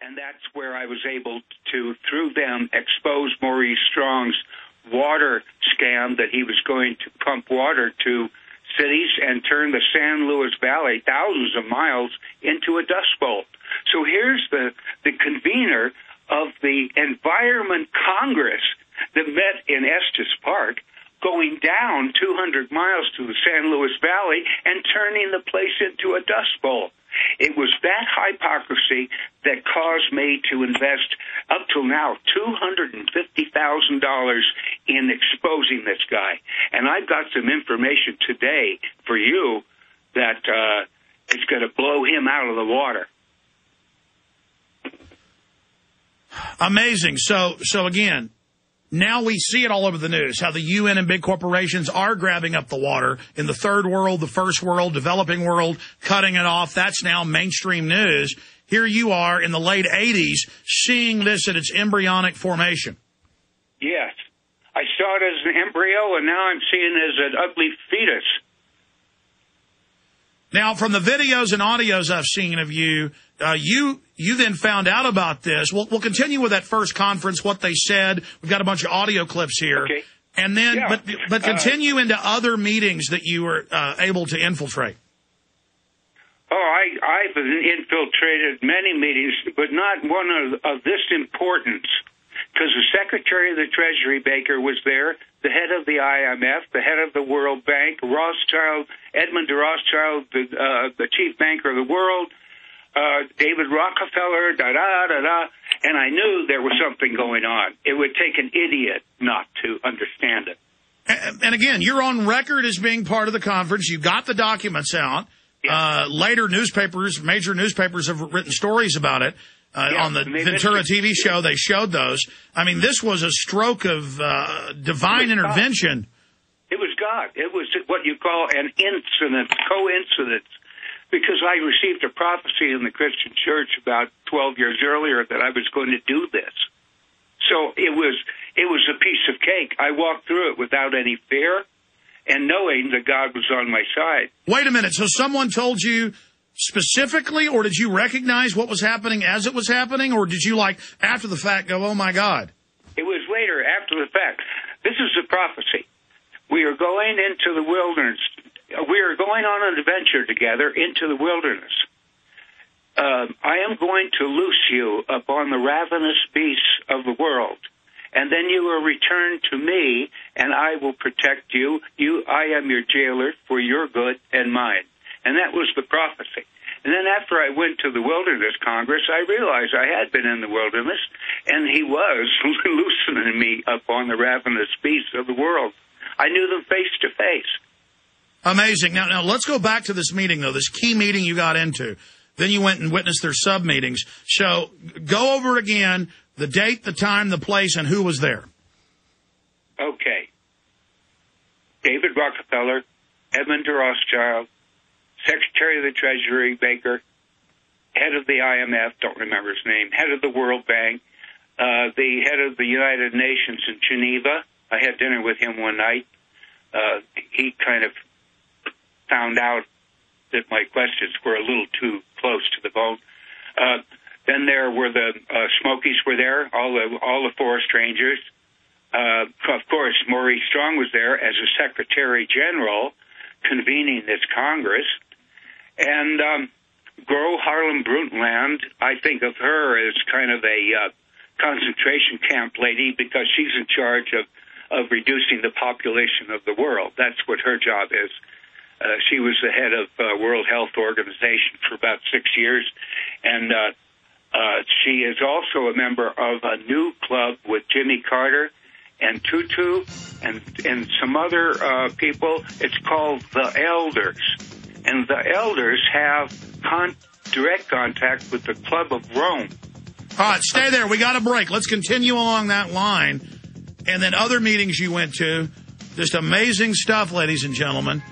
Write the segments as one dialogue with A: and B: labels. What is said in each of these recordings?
A: And that's where I was able to, through them, expose Maurice Strong's water scam that he was going to pump water to cities and turn the San Luis Valley, thousands of miles, into a dust bowl. So here's the convener of the Environment Congress that met in Estes Park, going down 200 miles to the San Luis Valley and turning the place into a dust bowl. It was that hypocrisy that caused me to invest up till now $250,000 in exposing this guy. And I've got some information today for you that is going to blow him out of the water.
B: Amazing. So again, now we see it all over the news, how the UN and big corporations are grabbing up the water in the third world, the first world, developing world, cutting it off. That's now mainstream news. Here you are in the late 80s seeing this at its embryonic formation.
A: Yes. I saw it as an embryo, and now I'm seeing it as an ugly fetus.
B: Now, from the videos and audios I've seen of you, you then found out about this. We'll continue with that first conference, what they said. We've got a bunch of audio clips here.
A: Okay.
B: And then, yeah. but continue into other meetings that you were able to infiltrate.
A: Oh, I've infiltrated many meetings, but not one of this importance. Because the Secretary of the Treasury, Baker, was there, the head of the IMF, the head of the World Bank, Rothschild, Edmond de Rothschild, the chief banker of the world, David Rockefeller, and I knew there was something going on. It would take an idiot not to understand it.
B: And again, you're on record as being part of the conference. You got the documents out. Yeah. Later newspapers, major newspapers have written stories about it. On the Ventura TV show, they showed those. I mean, this was a stroke of divine intervention.
A: It was God. It was what you call an coincidence. Because I received a prophecy in the Christian church about 12 years earlier that I was going to do this. So it was a piece of cake. I walked through it without any fear and knowing that God was on my side.
B: Wait a minute. So someone told you specifically, or did you recognize what was happening as it was happening, or did you, like, after the fact go, oh, my God?
A: It was later, after the fact. This is a prophecy. We are going into the wilderness. We are going on an adventure together into the wilderness. I am going to loose you upon the ravenous beasts of the world, and then you will return to me, and I will protect you. I am your jailer for your good and mine. And that was the prophecy. And then after I went to the Wilderness Congress, I realized I had been in the wilderness, and he was loosening me upon the ravenous beasts of the world. I knew them face to face.
B: Amazing. Now let's go back to this meeting, though, this key meeting you got into. Then you went and witnessed their sub-meetings. So go over again the date, the time, the place, and who was there.
A: Okay. David Rockefeller, Edmond de Rothschild, Secretary of the Treasury, Baker, head of the IMF, don't remember his name, head of the World Bank, the head of the United Nations in Geneva. I had dinner with him one night. He kind of found out that my questions were a little too close to the bone. Then there were the Smokies were there, all the four strangers. Of course, Maurice Strong was there as a Secretary General convening this Congress. And Gro Harlem Brundtland, I think of her as kind of a concentration camp lady because she's in charge of reducing the population of the world. That's what her job is. She was the head of World Health Organization for about 6 years, and she is also a member of a new club with Jimmy Carter and Tutu and some other people. It's called the Elders. And the Elders have direct contact with the Club of Rome.
B: All right, stay there. We got a break. Let's continue along that line. And then other meetings you went to. Just amazing stuff, ladies and gentlemen.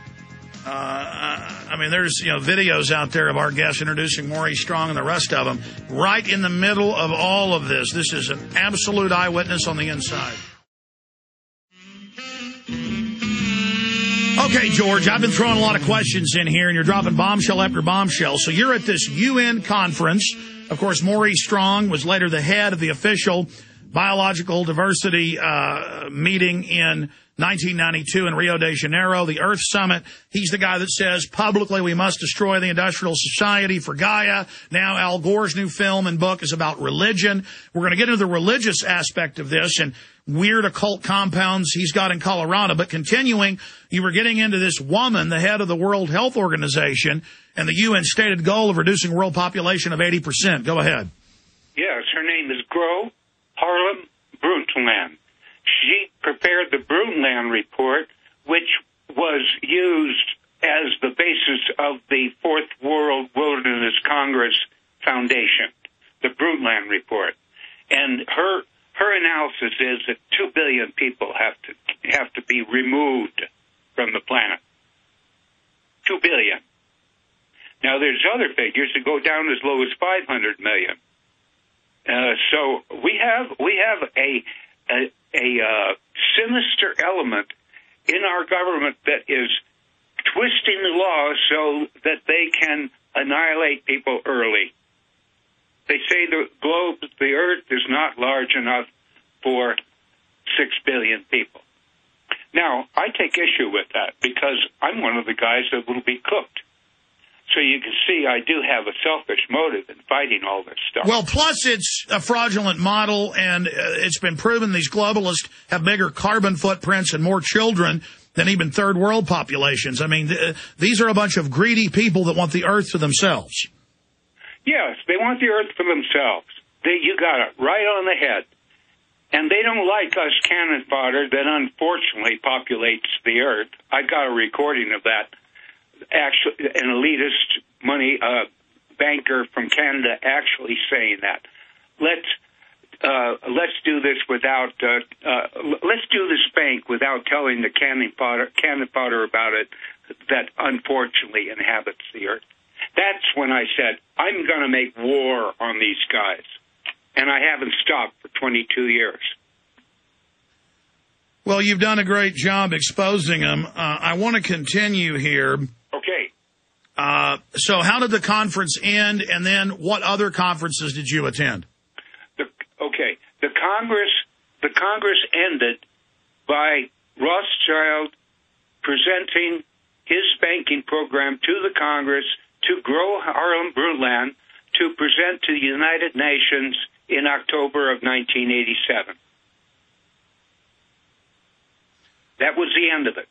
B: I mean, there's videos out there of our guests introducing Maurice Strong and the rest of them. Right in the middle of all of this. This is an absolute eyewitness on the inside. Okay, George, I've been throwing a lot of questions in here, and you're dropping bombshell after bombshell. So you're at this UN conference. Of course, Maurice Strong was later the head of the official biological diversity meeting in 1992 in Rio de Janeiro, the Earth Summit. He's the guy that says publicly we must destroy the industrial society for Gaia. Now Al Gore's new film and book is about religion. We're going to get into the religious aspect of this and weird occult compounds he's got in Colorado. But continuing, you were getting into this woman, the head of the World Health Organization, and the UN stated goal of reducing world population of 80%. Go ahead.
A: Yes, her name is Gro Harlem Brundtland. She prepared the Brundtland Report, which was used as the basis of the Fourth World Wilderness Congress Foundation, the Brundtland Report. And her analysis is that 2 billion people have to be removed from the planet. 2 billion. Now, there's other figures that go down as low as 500 million. So we have a sinister element in our government that is twisting the law so that they can annihilate people early. They say the earth is not large enough for 6 billion people. Now, I take issue with that because I'm one of the guys that will be cooked. So you can see I do have a selfish motive in fighting all this stuff.
B: Well, plus it's a fraudulent model, and it's been proven these globalists have bigger carbon footprints and more children than even third world populations. I mean, these are a bunch of greedy people that want the earth to themselves.
A: Yes, they want the earth for themselves. You got it right on the head. And they don't like us cannon fodder that unfortunately populates the earth. I got a recording of that. Actually, an elitist money banker from Canada actually saying that. Let's do this without let's do this bank without telling the cannon fodder about it that unfortunately inhabits the earth. That's when I said I'm going to make war on these guys, and I haven't stopped for 22 years.
B: Well, you've done a great job exposing them. I want to continue here.
A: Okay.
B: So how did the conference end, and then what other conferences did you attend?
A: The Congress ended by Rothschild presenting his banking program to the Congress to Gro Harlem Brundtland to present to the United Nations in October of 1987. That was the end of it.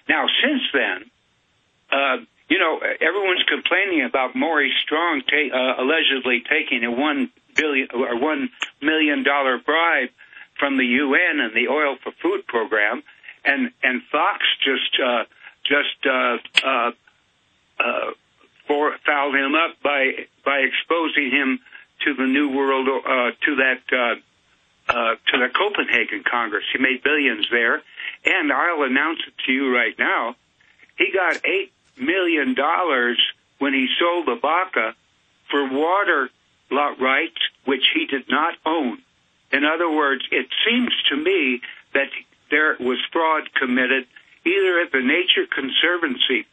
A: Now, since then, everyone's complaining about Maurice Strong allegedly taking a $1 million bribe from the UN and the Oil for Food program, and Fox just fouled him up by exposing him to the New World to the Copenhagen Congress. He made billions there, and I'll announce it to you right now. He got $8 million when he sold the Baca for water lot rights, which he did not own. In other words, it seems to me that there was fraud committed either at the Nature Conservancy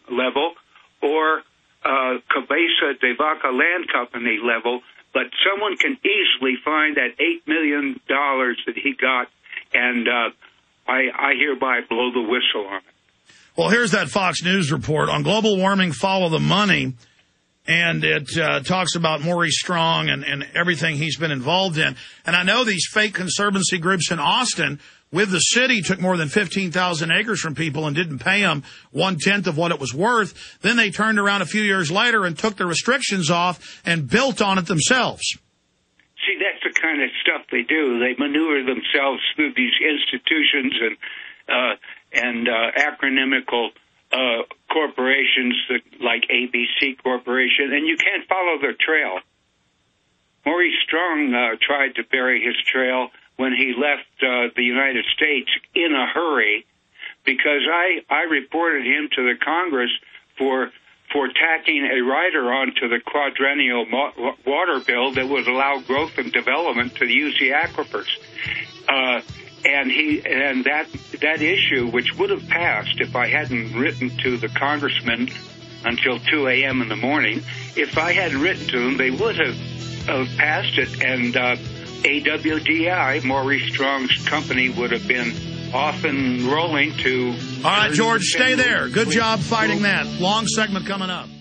A: level or Cabeza de Vaca Land Company level, but someone can easily find that $8 million that he got, and I hereby blow the whistle on it.
B: Well, here's that Fox News report on global warming, follow the money. And it talks about Maurice Strong and everything he's been involved in. And I know these fake conservancy groups in Austin with the city took more than 15,000 acres from people and didn't pay them 1/10 of what it was worth. Then they turned around a few years later and took the restrictions off and built on it themselves.
A: See, that's the kind of stuff they do. They maneuver themselves through these institutions and acronymical corporations like ABC Corporation, and you can't follow their trail. Maurice Strong tried to bury his trail when he left the United States in a hurry because I reported him to the Congress for tacking a rider onto the quadrennial water bill that would allow growth and development to use the aquifers. And that issue, which would have passed if I hadn't written to the congressman until 2 a.m. in the morning, if I hadn't written to them, they would have passed it, and AWDI, Maurice Strong's company, would have been off and rolling to...
B: All right, George, stay there. Good job fighting that. Long segment coming up.